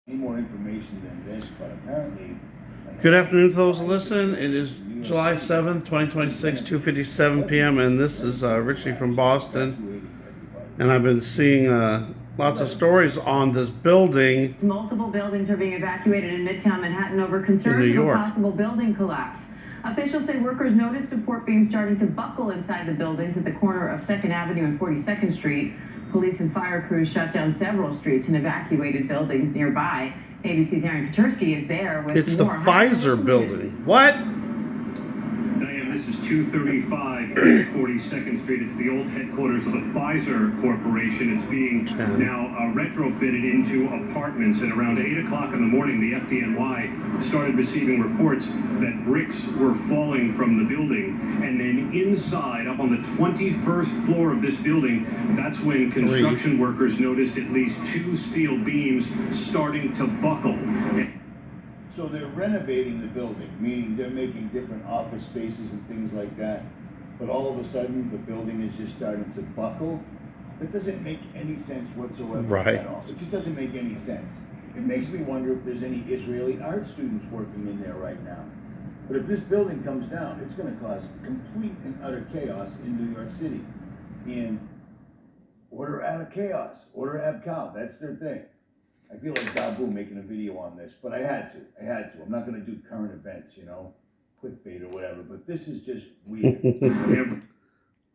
any more information than this, but apparently... Good afternoon to those who listen. It is July 7th, 2026, 2:57 p.m. and this is Richie from Boston. And I've been seeing lots of stories on this building. Multiple buildings are being evacuated in Midtown Manhattan over concerns of a possible building collapse. Officials say workers noticed support beams starting to buckle inside the buildings at the corner of 2nd Avenue and 42nd Street. Police and fire crews shut down several streets and evacuated buildings nearby. ABC's Aaron Katursky is there with It's the Pfizer building. What? Diane, this is 235 42nd Street. It's the old headquarters of the Pfizer Corporation. It's being now retrofitted into apartments. And around 8 o'clock in the morning, the FDNY started receiving reports that bricks were falling from the building. And then inside, up on the 21st floor of this building, that's when construction workers noticed at least 2 steel beams starting to buckle. So they're renovating the building, meaning they're making different office spaces and things like that. But all of a sudden, the building is just starting to buckle. That doesn't make any sense whatsoever at all. It just doesn't make any sense. It makes me wonder if there's any Israeli art students working in there right now. But if this building comes down, it's going to cause complete and utter chaos in New York City. And order out of chaos, order ab cow, that's their thing. I feel like Dabu making a video on this, but I had to. I'm not going to do current events, clickbait or whatever, but this is just weird.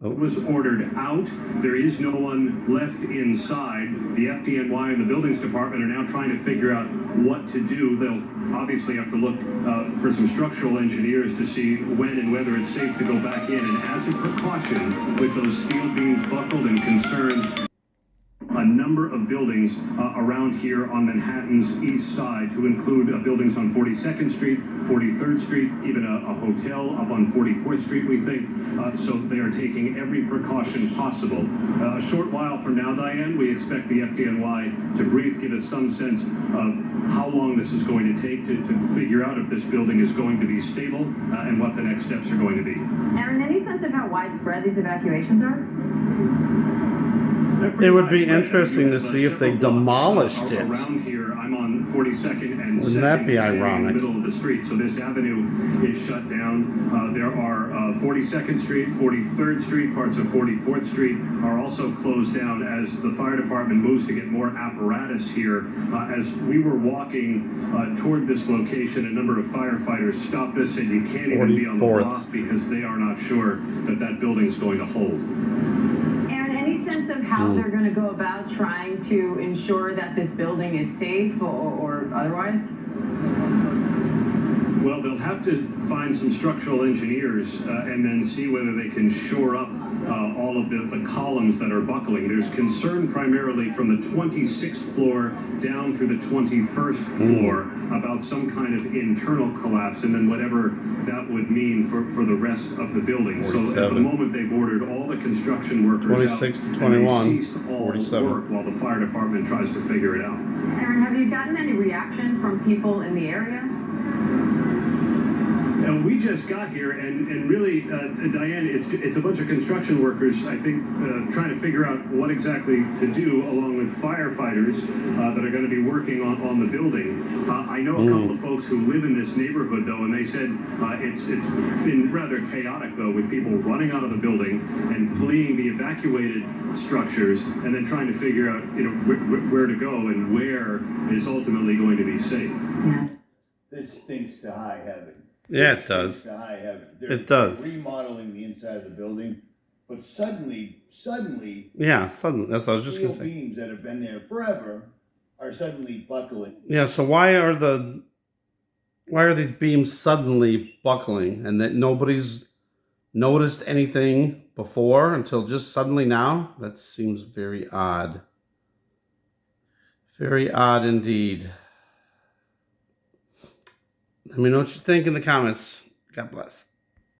Was ordered out. There is no one left inside. The FDNY and the buildings department are now trying to figure out what to do. They'll obviously have to look for some structural engineers to see when and whether it's safe to go back in. And as a precaution, with those steel beams buckled and concerns, a number of buildings around here on Manhattan's east side, to include buildings on 42nd Street, 43rd Street, even a hotel up on 44th Street, we think. So they are taking every precaution possible. A short while from now, Diane, we expect the FDNY to brief, give us some sense of how long this is going to take to figure out if this building is going to be stable and what the next steps are going to be. Aaron, any sense of how widespread these evacuations are? It would be interesting to see if they demolished it. Around here, I'm on 42nd and 2nd. Wouldn't that be ironic? In the middle of the street, so this avenue is shut down. There are 42nd Street, 43rd Street, parts of 44th Street are also closed down as the fire department moves to get more apparatus here. As we were walking toward this location, a number of firefighters stopped us and you can't even be on the block because they are not sure that that building's going to hold. Any sense of how they're going to go about trying to ensure that this building is safe or otherwise? Well, they'll have to find some structural engineers and then see whether they can shore up all of the columns that are buckling. There's concern primarily from the 26th floor down through the 21st floor about some kind of internal collapse, and then whatever that would mean for the rest of the building. 47. So at the moment, they've ordered all the construction workers 26 out, to 21, and they ceased all 47. work while the fire department tries to figure it out. Aaron, have you gotten any reaction from people in the area? And we just got here, and really, Diane, it's a bunch of construction workers, I think, trying to figure out what exactly to do, along with firefighters that are going to be working on the building. I know a couple of folks who live in this neighborhood, though, and they said it's been rather chaotic, though, with people running out of the building and fleeing the evacuated structures, and then trying to figure out, where to go and where is ultimately going to be safe. This stinks to high heaven. Yeah, it does. To high heaven. It does. Remodeling the inside of the building, but suddenly. Yeah, suddenly. That's what I was just going to say. Steel beams that have been there forever are suddenly buckling. Yeah. So why are these beams suddenly buckling, and that nobody's noticed anything before until just suddenly now? That seems very odd. Very odd indeed. Let me know what you think in the comments. God bless.